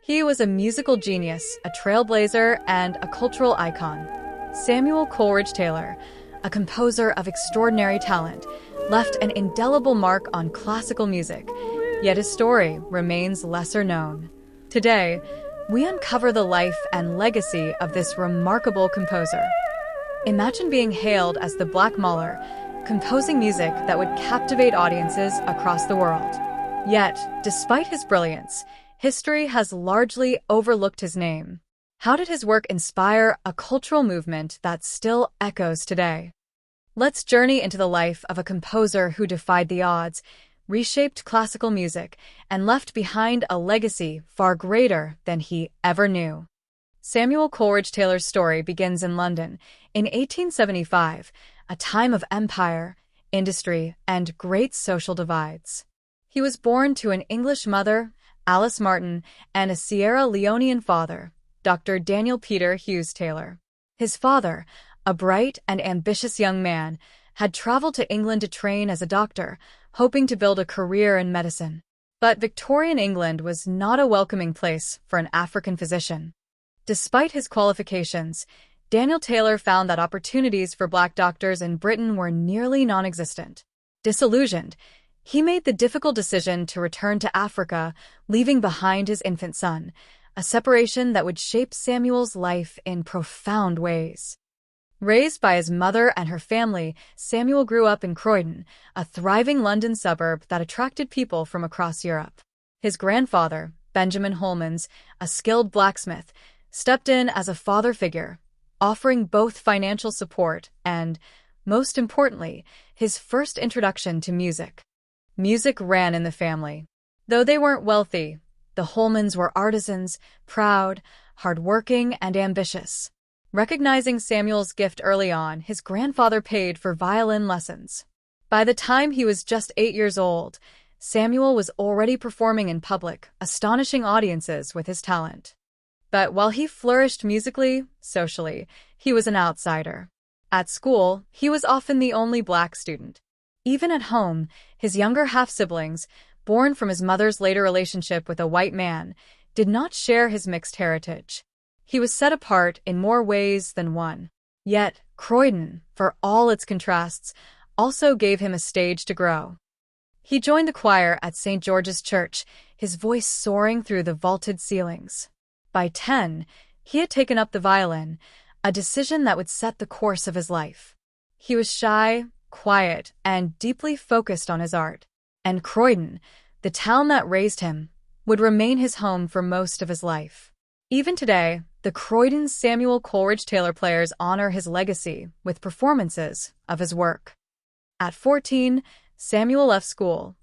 He was a musical genius, a trailblazer, and a cultural icon. Samuel Coleridge-Taylor, a composer of extraordinary talent, left an indelible mark on classical music, yet his story remains lesser known. Today, we uncover the life and legacy of this remarkable composer. Imagine being hailed as the Black Mahler, composing music that would captivate audiences across the world. Yet, despite his brilliance, history has largely overlooked his name. How did his work inspire a cultural movement that still echoes today? Let's journey into the life of a composer who defied the odds, reshaped classical music, and left behind a legacy far greater than he ever knew. Samuel Coleridge-Taylor's story begins in London in 1875, a time of empire, industry, and great social divides. He was born to an English mother, Alice Martin, and a Sierra Leonean father, Dr. Daniel Peter Hughes Taylor. His father, a bright and ambitious young man, had traveled to England to train as a doctor, hoping to build a career in medicine. But Victorian England was not a welcoming place for an African physician. Despite his qualifications, Daniel Taylor found that opportunities for Black doctors in Britain were nearly non-existent. Disillusioned, he made the difficult decision to return to Africa, leaving behind his infant son, a separation that would shape Samuel's life in profound ways. Raised by his mother and her family, Samuel grew up in Croydon, a thriving London suburb that attracted people from across Europe. His grandfather, Benjamin Holmans, a skilled blacksmith, stepped in as a father figure, offering both financial support and, most importantly, his first introduction to music. Music ran in the family. Though they weren't wealthy, the Holmans were artisans, proud, hardworking, and ambitious. Recognizing Samuel's gift early on, his grandfather paid for violin lessons. By the time he was just 8 years old, Samuel was already performing in public, astonishing audiences with his talent. But while he flourished musically, socially, he was an outsider. At school, he was often the only Black student. Even at home, his younger half-siblings, born from his mother's later relationship with a white man, did not share his mixed heritage. He was set apart in more ways than one. Yet, Croydon, for all its contrasts, also gave him a stage to grow. He joined the choir at St. George's Church, his voice soaring through the vaulted ceilings. By 10, he had taken up the violin, a decision that would set the course of his life. He was shy, quiet, and deeply focused on his art. And Croydon, the town that raised him, would remain his home for most of his life. Even today, the Croydon Samuel Coleridge-Taylor players honor his legacy with performances of his work. At 14, Samuel left school,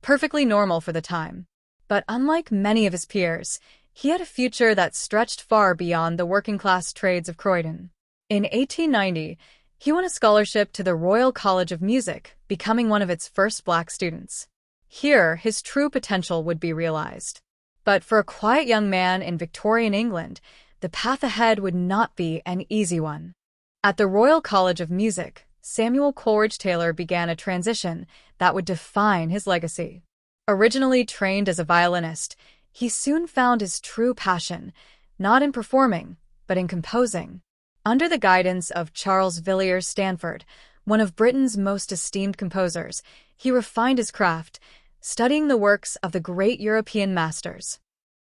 perfectly normal for the time. But unlike many of his peers, he had a future that stretched far beyond the working-class trades of Croydon. In 1890, he won a scholarship to the Royal College of Music, becoming one of its first Black students. Here, his true potential would be realized. But for a quiet young man in Victorian England, the path ahead would not be an easy one. At the Royal College of Music, Samuel Coleridge-Taylor began a transition that would define his legacy. Originally trained as a violinist, he soon found his true passion, not in performing, but in composing. Under the guidance of Charles Villiers Stanford, one of Britain's most esteemed composers, he refined his craft, studying the works of the great European masters.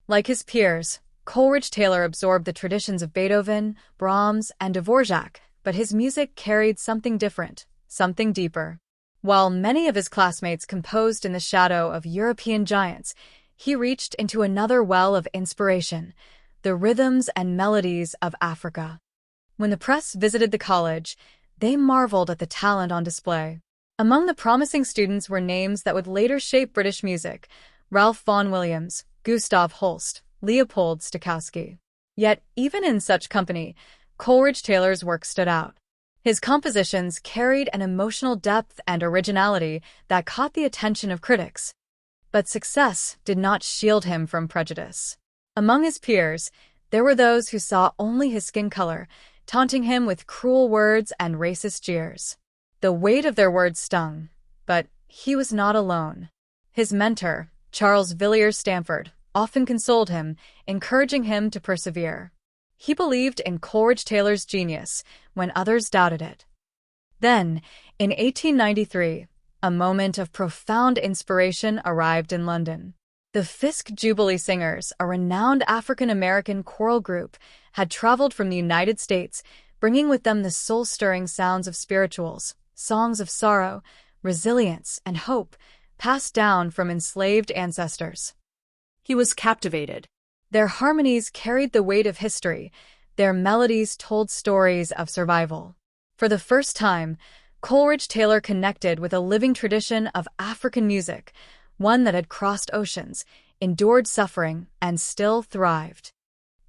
Like his peers, Coleridge-Taylor absorbed the traditions of Beethoven, Brahms, and Dvorak, but his music carried something different, something deeper. While many of his classmates composed in the shadow of European giants, he reached into another well of inspiration, the rhythms and melodies of Africa. When the press visited the college, they marveled at the talent on display. Among the promising students were names that would later shape British music: Ralph Vaughan Williams, Gustav Holst, Leopold Stokowski. Yet, even in such company, Coleridge-Taylor's work stood out. His compositions carried an emotional depth and originality that caught the attention of critics. But success did not shield him from prejudice. Among his peers, there were those who saw only his skin color, taunting him with cruel words and racist jeers. The weight of their words stung, but he was not alone. His mentor, Charles Villiers Stanford, often consoled him, encouraging him to persevere. He believed in Coleridge-Taylor's genius when others doubted it. Then, in 1893, a moment of profound inspiration arrived in London. The Fisk Jubilee Singers, a renowned African-American choral group, had traveled from the United States, bringing with them the soul-stirring sounds of spirituals, songs of sorrow, resilience, and hope, passed down from enslaved ancestors. He was captivated. Their harmonies carried the weight of history. Their melodies told stories of survival. For the first time, Coleridge-Taylor connected with a living tradition of African music, one that had crossed oceans, endured suffering, and still thrived.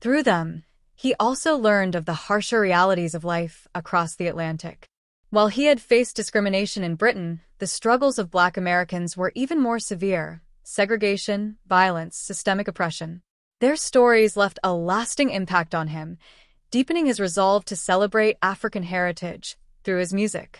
Through them, he also learned of the harsher realities of life across the Atlantic. While he had faced discrimination in Britain, the struggles of Black Americans were even more severe: segregation, violence, systemic oppression. Their stories left a lasting impact on him, deepening his resolve to celebrate African heritage through his music.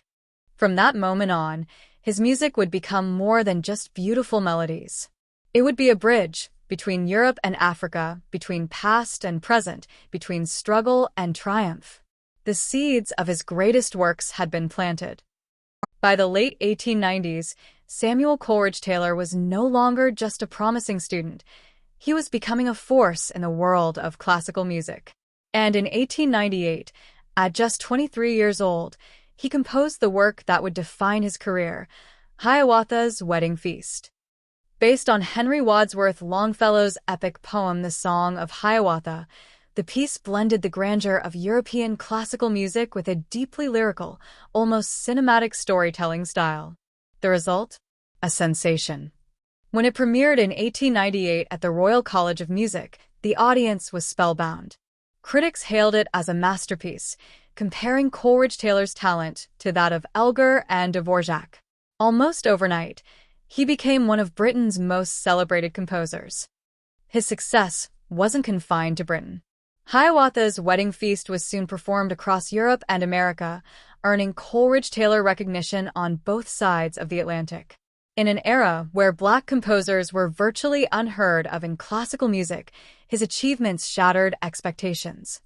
From that moment on, his music would become more than just beautiful melodies. It would be a bridge between Europe and Africa, between past and present, between struggle and triumph. The seeds of his greatest works had been planted. By the late 1890s, Samuel Coleridge-Taylor was no longer just a promising student. He was becoming a force in the world of classical music. And in 1898, at just 23 years old, he composed the work that would define his career, Hiawatha's Wedding Feast. Based on Henry Wadsworth Longfellow's epic poem The Song of Hiawatha, the piece blended the grandeur of European classical music with a deeply lyrical, almost cinematic storytelling style. The result? A sensation. When it premiered in 1898 at the Royal College of Music, the audience was spellbound. Critics hailed it as a masterpiece, comparing Coleridge-Taylor's talent to that of Elgar and Dvorak. Almost overnight, he became one of Britain's most celebrated composers. His success wasn't confined to Britain. Hiawatha's Wedding Feast was soon performed across Europe and America, earning Coleridge-Taylor recognition on both sides of the Atlantic. In an era where Black composers were virtually unheard of in classical music, his achievements shattered expectations.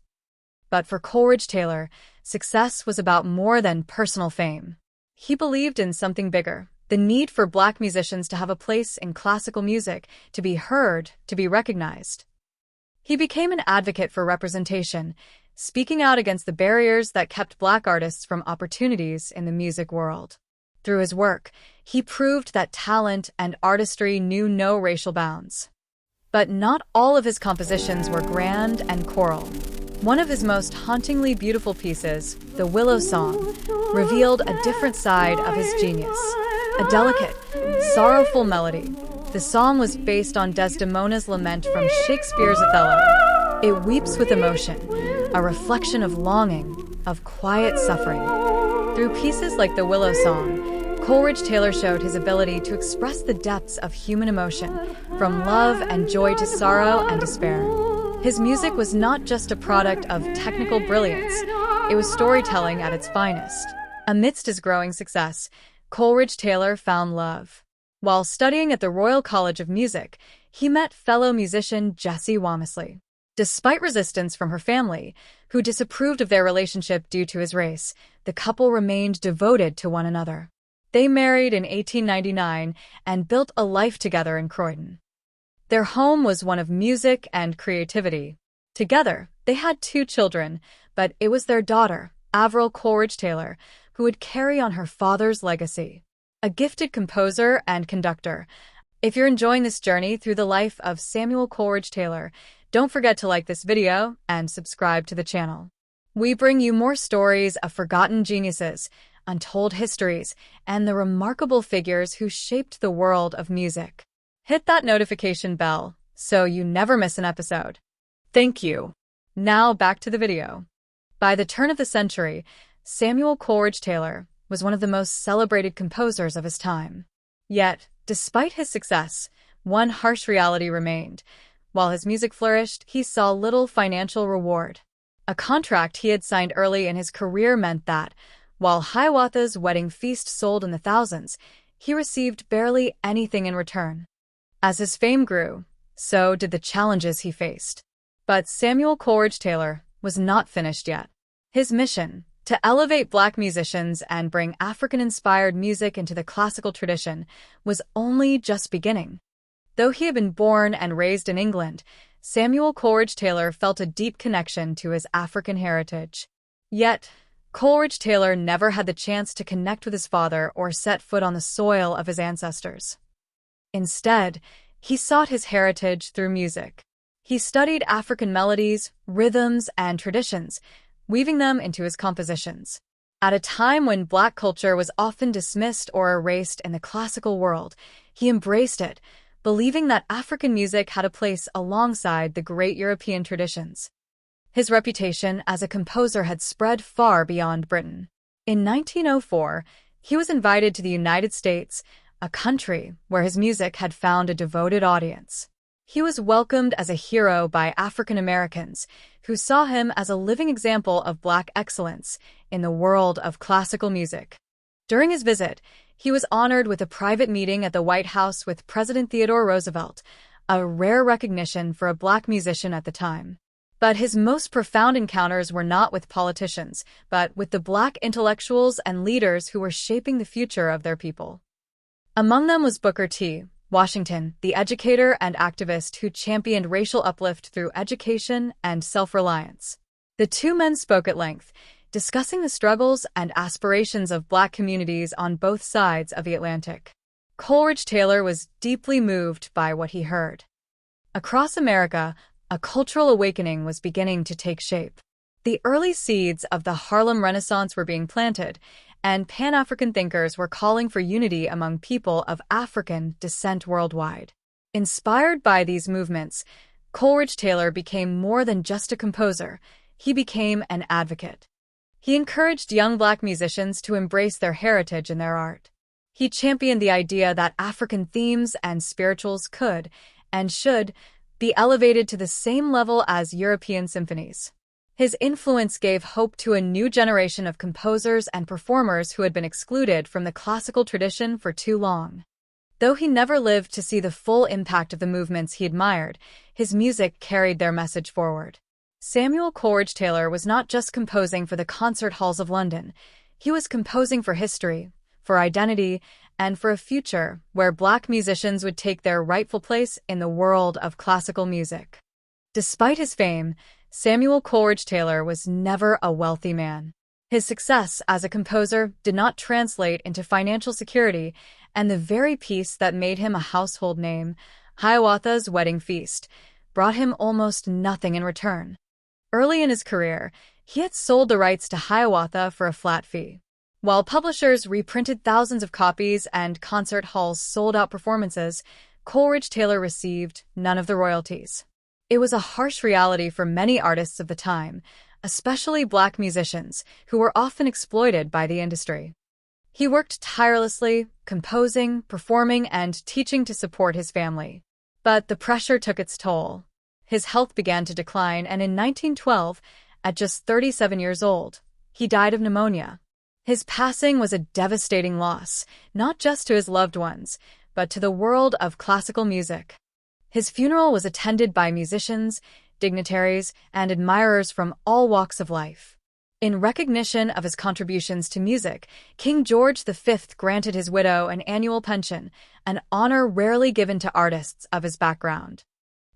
But for Coleridge-Taylor, success was about more than personal fame. He believed in something bigger: the need for Black musicians to have a place in classical music, to be heard, to be recognized. He became an advocate for representation, speaking out against the barriers that kept Black artists from opportunities in the music world. Through his work, he proved that talent and artistry knew no racial bounds. But not all of his compositions were grand and choral. One of his most hauntingly beautiful pieces, The Willow Song, revealed a different side of his genius. A delicate, sorrowful melody, the song was based on Desdemona's lament from Shakespeare's Othello. It weeps with emotion, a reflection of longing, of quiet suffering. Through pieces like The Willow Song, Coleridge-Taylor showed his ability to express the depths of human emotion, from love and joy to sorrow and despair. His music was not just a product of technical brilliance, it was storytelling at its finest. Amidst his growing success, Coleridge-Taylor found love. While studying at the Royal College of Music, he met fellow musician Jessie Womersley. Despite resistance from her family, who disapproved of their relationship due to his race, the couple remained devoted to one another. They married in 1899 and built a life together in Croydon. Their home was one of music and creativity. Together, they had 2 children, but it was their daughter, Avril Coleridge-Taylor, who would carry on her father's legacy. A gifted composer and conductor. If you're enjoying this journey through the life of Samuel Coleridge-Taylor, don't forget to like this video and subscribe to the channel. We bring you more stories of forgotten geniuses, untold histories, and the remarkable figures who shaped the world of music. Hit that notification bell so you never miss an episode. Thank you. Now back to the video. By the turn of the century, Samuel Coleridge-Taylor was one of the most celebrated composers of his time. Yet, despite his success, one harsh reality remained. While his music flourished, he saw little financial reward. A contract he had signed early in his career meant that, while Hiawatha's Wedding Feast sold in the thousands, he received barely anything in return. As his fame grew, So did the challenges he faced. But Samuel Coleridge-Taylor was not finished yet. His mission, to elevate Black musicians and bring African-inspired music into the classical tradition, was only just beginning. Though he had been born and raised in England, Samuel Coleridge-Taylor felt a deep connection to his African heritage. Yet, Coleridge-Taylor never had the chance to connect with his father or set foot on the soil of his ancestors. Instead, he sought his heritage through music. He studied African melodies, rhythms, and traditions, weaving them into his compositions. At a time when Black culture was often dismissed or erased in the classical world, he embraced it, believing that African music had a place alongside the great European traditions. His reputation as a composer had spread far beyond Britain. In 1904, he was invited to the United States, a country where his music had found a devoted audience. He was welcomed as a hero by African Americans, who saw him as a living example of Black excellence in the world of classical music. During his visit, he was honored with a private meeting at the White House with President Theodore Roosevelt, a rare recognition for a Black musician at the time. But his most profound encounters were not with politicians, but with the Black intellectuals and leaders who were shaping the future of their people. Among them was Booker T. Washington, the educator and activist who championed racial uplift through education and self-reliance. The two men spoke at length, discussing the struggles and aspirations of Black communities on both sides of the Atlantic. Coleridge-Taylor was deeply moved by what he heard. Across America, a cultural awakening was beginning to take shape. The early seeds of the Harlem Renaissance were being planted, and Pan-African thinkers were calling for unity among people of African descent worldwide. Inspired by these movements, Coleridge-Taylor became more than just a composer. He became an advocate. He encouraged young Black musicians to embrace their heritage in their art. He championed the idea that African themes and spirituals could, and should, be elevated to the same level as European symphonies. His influence gave hope to a new generation of composers and performers who had been excluded from the classical tradition for too long. Though he never lived to see the full impact of the movements he admired, his music carried their message forward. Samuel Coleridge-Taylor was not just composing for the concert halls of London. He was composing for history, for identity, and for a future where Black musicians would take their rightful place in the world of classical music. Despite his fame, Samuel Coleridge-Taylor was never a wealthy man. His success as a composer did not translate into financial security, and the very piece that made him a household name, Hiawatha's Wedding Feast, brought him almost nothing in return. Early in his career, he had sold the rights to Hiawatha for a flat fee. While publishers reprinted thousands of copies and concert halls sold out performances, Coleridge-Taylor received none of the royalties. It was a harsh reality for many artists of the time, especially Black musicians, who were often exploited by the industry. He worked tirelessly, composing, performing, and teaching to support his family. But the pressure took its toll. His health began to decline, and in 1912, at just 37 years old, he died of pneumonia. His passing was a devastating loss, not just to his loved ones, but to the world of classical music. His funeral was attended by musicians, dignitaries, and admirers from all walks of life. In recognition of his contributions to music, King George V granted his widow an annual pension, an honor rarely given to artists of his background.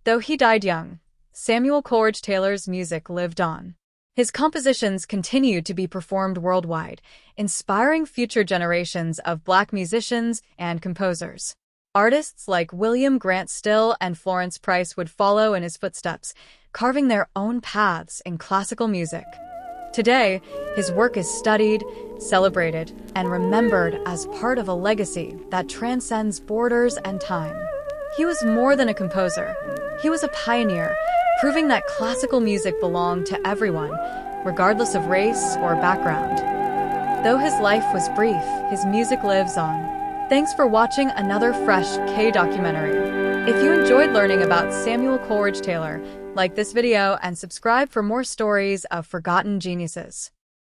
Though he died young, Samuel Coleridge-Taylor's music lived on. His compositions continued to be performed worldwide, inspiring future generations of Black musicians and composers. Artists like William Grant Still and Florence Price would follow in his footsteps, carving their own paths in classical music. Today, his work is studied, celebrated, and remembered as part of a legacy that transcends borders and time. He was more than a composer. He was a pioneer, proving that classical music belonged to everyone, regardless of race or background. Though his life was brief, his music lives on. Thanks for watching another Fresh K documentary. If you enjoyed learning about Samuel Coleridge-Taylor, like this video and subscribe for more stories of forgotten geniuses.